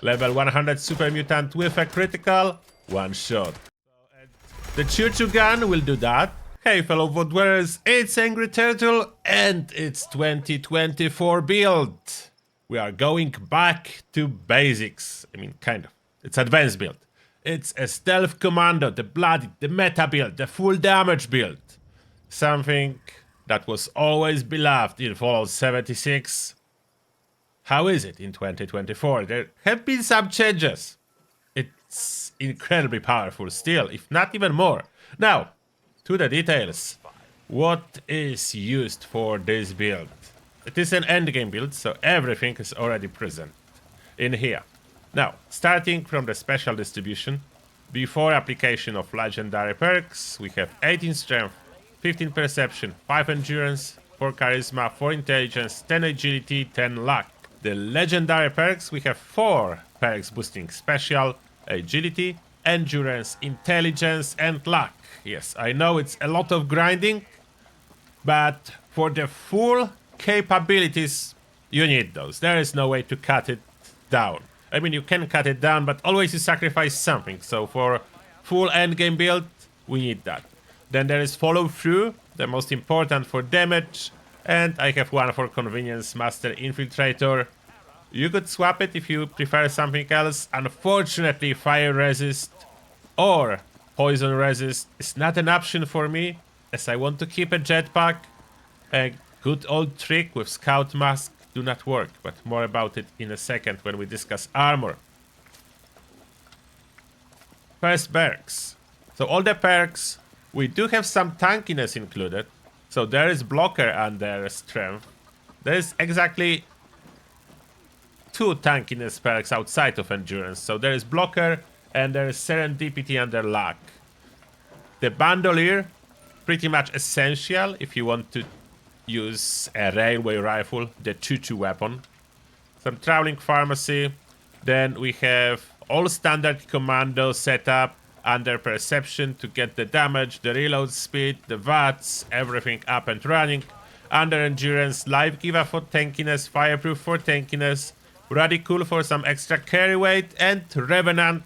Level 100 super mutant with a critical one shot. The choo-choo gun will do that. Hey fellow vote-wearers, it's Angry Turtle and it's 2024 build. We are going back to basics. I mean, kind of. It's advanced build. It's a stealth commando, the Bloodied, the meta build, the full damage build. Something that was always beloved in Fallout 76. How is it in 2024? There have been some changes. It's incredibly powerful still, if not even more. Now, to the details. What is used for this build? It is an endgame build, so everything is already present in here. Now, starting from the special distribution, before application of legendary perks, we have 18 strength, 15 perception, 5 endurance, 4 charisma, 4 intelligence, 10 agility, 10 luck. The legendary perks, we have 4 perks boosting special, agility, endurance, intelligence, and luck. Yes, I know it's a lot of grinding, but for the full capabilities, you need those. There is no way to cut it down. I mean, you can cut it down, but always you sacrifice something. So for full endgame build, we need that. Then there is follow through, the most important for damage, and I have one for convenience, Master Infiltrator. You could swap it if you prefer something else. Unfortunately, fire resist or poison resist is not an option for me, as I want to keep a jetpack. A good old trick with scout mask do not work, but more about it in a second when we discuss armor. First, perks. So all the perks, we do have some tankiness included. So there is blocker under strength. There is exactly 2 tankiness perks outside of endurance. So there is blocker and there is serendipity under luck. The bandolier, pretty much essential if you want to use a railway rifle, the choo-choo weapon. Some traveling pharmacy. Then we have all standard commando setup under perception to get the damage, the reload speed, the VATS, everything up and running. Under endurance, life giver for tankiness, fireproof for tankiness, radical for some extra carry weight, and revenant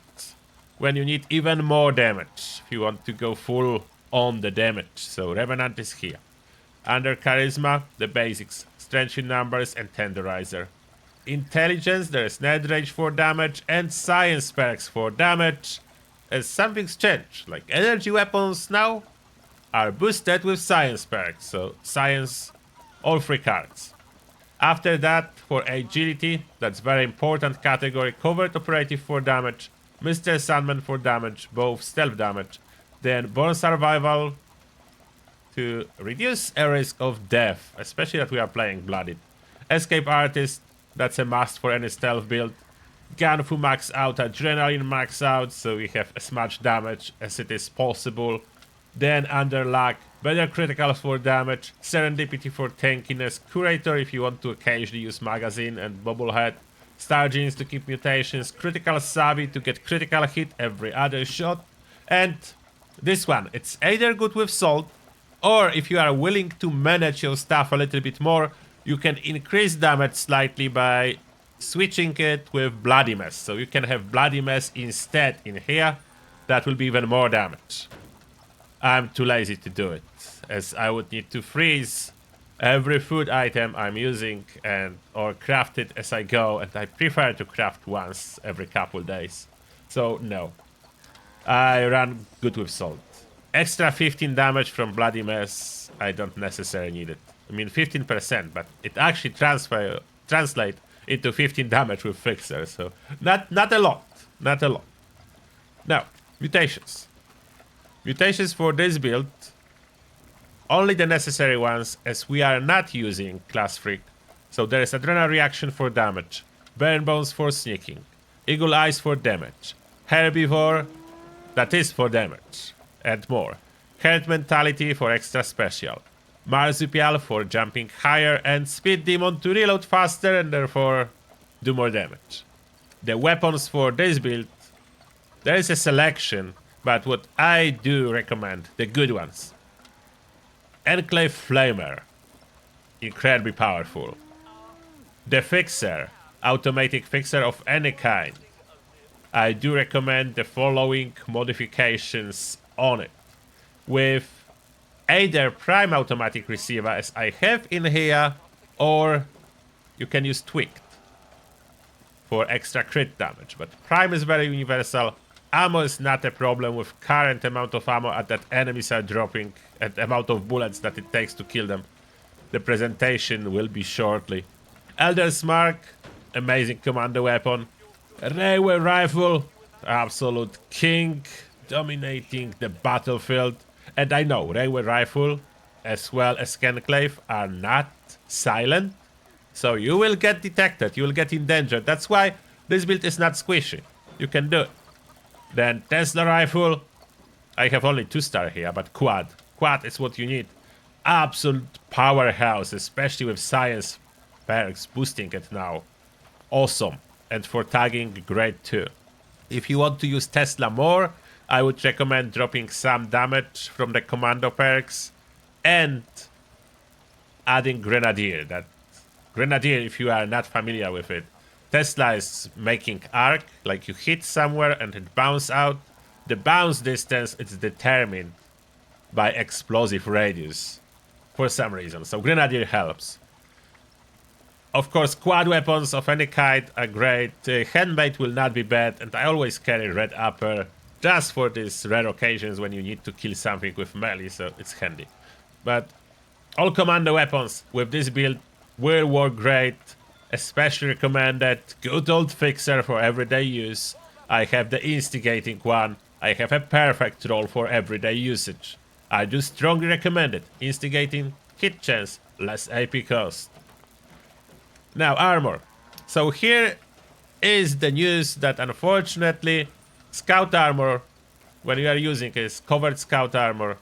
when you need even more damage, if you want to go full on the damage. So revenant is here. Under charisma, the basics, strength in numbers and tenderizer. Intelligence, there is net range for damage and science perks for damage. As something's changed, like energy weapons now are boosted with science perks, so science, all 3 cards. After that, for agility, that's very important category, covert operative for damage, Mr. Sandman for damage, both stealth damage, then born survival to reduce a risk of death, especially that we are playing Bloodied. Escape artist, that's a must for any stealth build. Gunfu max out, adrenaline max out, so we have as much damage as it is possible. Then under luck, better critical for damage, serendipity for tankiness, curator if you want to occasionally use magazine and bobblehead, star genes to keep mutations, critical savvy to get critical hit every other shot, and this one, it's either good with salt, or if you are willing to manage your stuff a little bit more, you can increase damage slightly by switching it with Bloody Mess. So you can have Bloody Mess instead in here. That will be even more damage. I'm too lazy to do it, as I would need to freeze every food item I'm using and or craft it as I go, and I prefer to craft once every couple days. So no, I run good with salt. Extra 15 damage from Bloody Mess, I don't necessarily need it. I mean 15%, but it actually translate into 15 damage with Fixer, so not a lot, not a lot. Now, mutations. Mutations for this build, only the necessary ones, as we are not using Class Freak. So there is Adrenal Reaction for damage, Burn Bones for sneaking, Eagle Eyes for damage, Herbivore, that is for damage, and more. Herd Mentality for extra special, Marsupial for jumping higher, and Speed Demon to reload faster and therefore do more damage. The weapons for this build, there is a selection, but what I do recommend, the good ones. Enclave Flamer. incredibly powerful. The fixer, automatic fixer of any kind. I do recommend the following modifications on it. With either prime automatic receiver as I have in here, or you can use tweaked for extra crit damage. But prime is very universal. Ammo is not a problem with current amount of ammo that enemies are dropping and amount of bullets that it takes to kill them. The presentation will be shortly. Elder's Mark, amazing commando weapon. Railway rifle, absolute king, dominating the battlefield. And I know railway rifle as well as Conclave are not silent, so you will get detected, you will get endangered. That's why this build is not squishy. You can do it. Then Tesla rifle, I have only 2-star here, but quad. Quad is what you need. Absolute powerhouse, especially with science perks boosting it now. Awesome. And for tagging, great too. If you want to use Tesla more, I would recommend dropping some damage from the Commando perks and adding Grenadier. That Grenadier, if you are not familiar with it, Tesla is making arc, like you hit somewhere and it bounces out. The bounce distance is determined by explosive radius for some reason, so Grenadier helps. Of course, quad weapons of any kind are great. Handmade will not be bad, and I always carry red upper just for these rare occasions when you need to kill something with melee, so it's handy. But all commando weapons with this build will work great, especially recommended. Good old fixer for everyday use. I have the instigating one. I have a perfect roll for everyday usage. I do strongly recommend it. Instigating, hit chance, less AP cost. Now armor. So here is the news that unfortunately scout armor, when you are using is covered scout armor,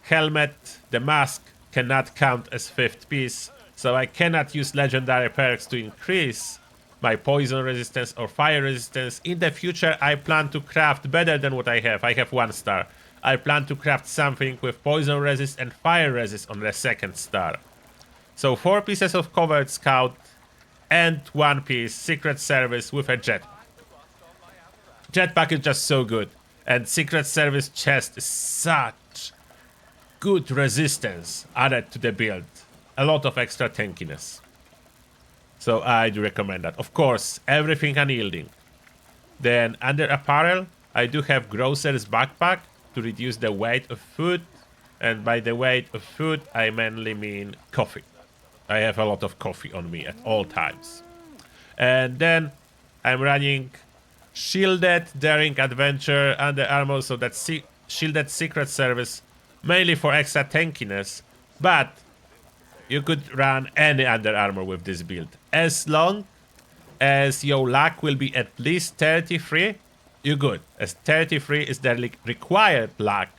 helmet, the mask cannot count as 5th piece, so I cannot use legendary perks to increase my poison resistance or fire resistance. In the future I plan to craft better than what I have. I have 1-star. I plan to craft something with poison resist and fire resist on the 2nd star. So 4 pieces of covered scout and 1 piece secret service with a jetpack. Jetpack is just so good, and secret service chest is such good resistance added to the build. A lot of extra tankiness. So I do recommend that. Of course, everything unyielding. Then under apparel, I do have grocer's backpack to reduce the weight of food. And by the weight of food, I mainly mean coffee. I have a lot of coffee on me at all times. And then I'm running shielded daring adventure under armor, so that's shielded secret service, mainly for extra tankiness. But you could run any under armor with this build. As long as your luck will be at least 33, you're good. As 33 is the required luck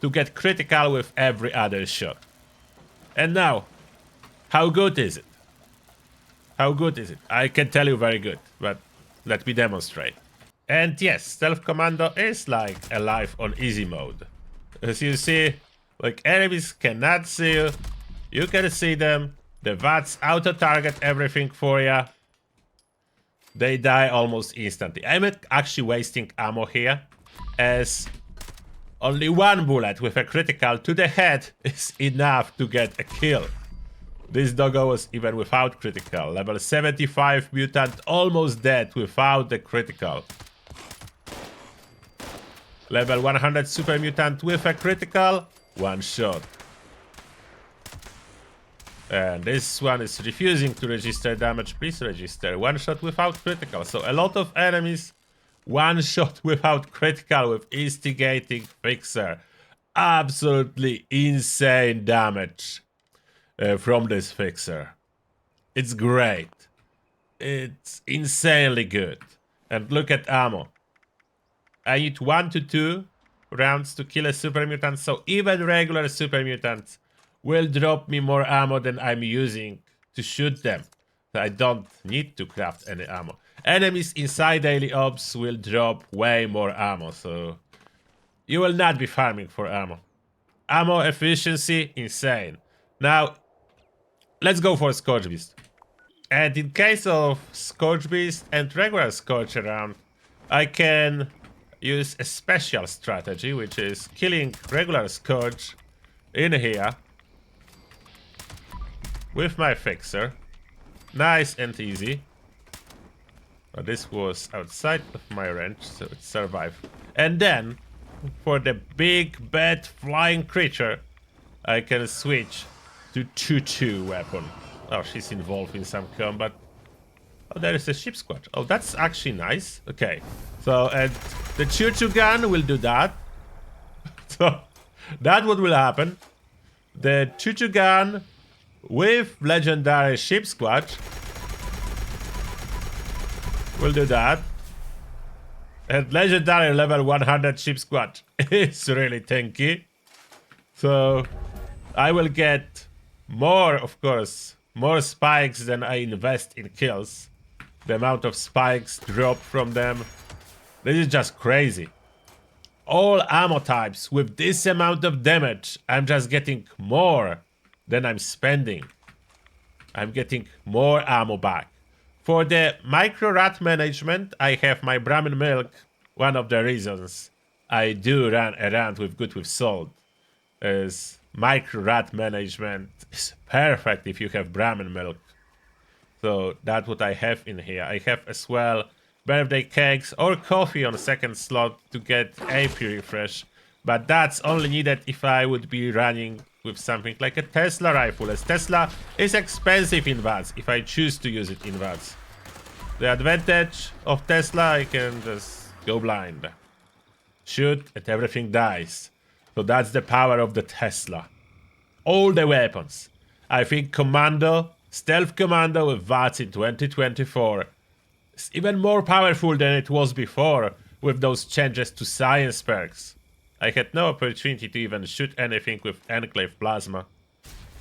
to get critical with every other shot. And now, how good is it? How good is it? I can tell you very good, but let me demonstrate. And yes, Stealth Commando is like alive on easy mode. As you see, like enemies cannot see you. You can see them. The VATs auto-target everything for you. They die almost instantly. I'm actually wasting ammo here, as only 1 bullet with a critical to the head is enough to get a kill. This doggo was even without critical. Level 75 mutant, almost dead without the critical. Level 100 super mutant with a critical, 1 shot. And this one is refusing to register damage. Please register. 1 shot without critical. So a lot of enemies, 1 shot without critical with instigating fixer. Absolutely insane damage from this fixer. It's great. It's insanely good. And look at ammo. I need 1 to 2 rounds to kill a super mutant. So even regular super mutants will drop me more ammo than I'm using to shoot them. So I don't need to craft any ammo. Enemies inside daily ops will drop way more ammo, so you will not be farming for ammo. Ammo efficiency, insane. Now, let's go for Scorch Beast. And in case of Scorch Beast and regular Scorch around, I can use a special strategy, which is killing regular Scorch in here with my Fixer. Nice and easy. But this was outside of my range, so it survived. And then, for the big, bad, flying creature, I can switch to 2-2 weapon. Oh, she's involved in some combat. Oh, there is a ship squad. Oh, that's actually nice. Okay. So, and the 2-2 gun will do that. So, that what will happen. The 2-2 gun with legendary ship squad will do that. And legendary level 100 ship squad is really tanky. So, I will get more, of course, more spikes than I invest in kills. The amount of spikes drop from them. This is just crazy. All ammo types with this amount of damage, I'm just getting more than I'm spending. I'm getting more ammo back. For the micro rat management, I have my Brahmin milk. One of the reasons I do run around with Good with Salt is micro rat management is perfect if you have Brahmin milk. So that's what I have in here. I have as well birthday cakes or coffee on the second slot to get AP refresh. But that's only needed if I would be running with something like a Tesla rifle, as Tesla is expensive in VATS if I choose to use it in VATS. The advantage of Tesla, I can just go blind. Shoot and everything dies. So that's the power of the Tesla. All the weapons. I think Commando, Stealth Commando with VATS in 2024 is even more powerful than it was before with those changes to science perks. I had no opportunity to even shoot anything with Enclave Plasma.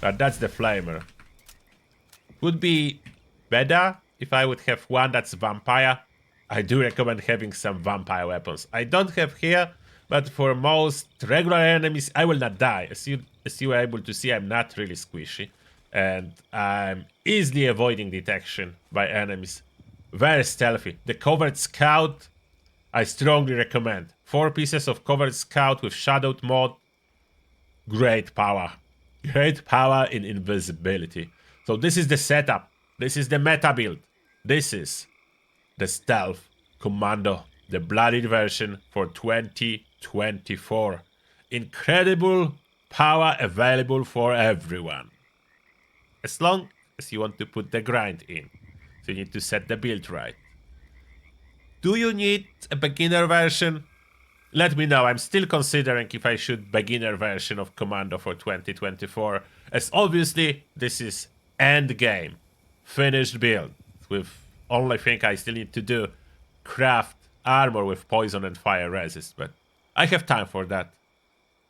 But that's the Flamer. Would be better if I would have one that's Vampire. I do recommend having some Vampire weapons. I don't have here, but for most regular enemies, I will not die. As you were able to see, I'm not really squishy. And I'm easily avoiding detection by enemies. Very stealthy. The Covered Scout, I strongly recommend. 4 pieces of Covered Scout with Shadowed mod. Great power. Great power in invisibility. So this is the setup. This is the meta build. This is the Stealth Commando. The Bloodied version for 2024. Incredible power available for everyone. As long as you want to put the grind in. So you need to set the build right. Do you need a beginner version? Let me know. I'm still considering if I should beginner version of Commando for 2024. As obviously this is end game. Finished build. With only thing I still need to do. Craft armor with poison and fire resist. But I have time for that.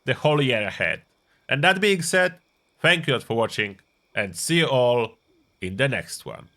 The whole year ahead. And that being said, thank you all for watching. And see you all in the next one.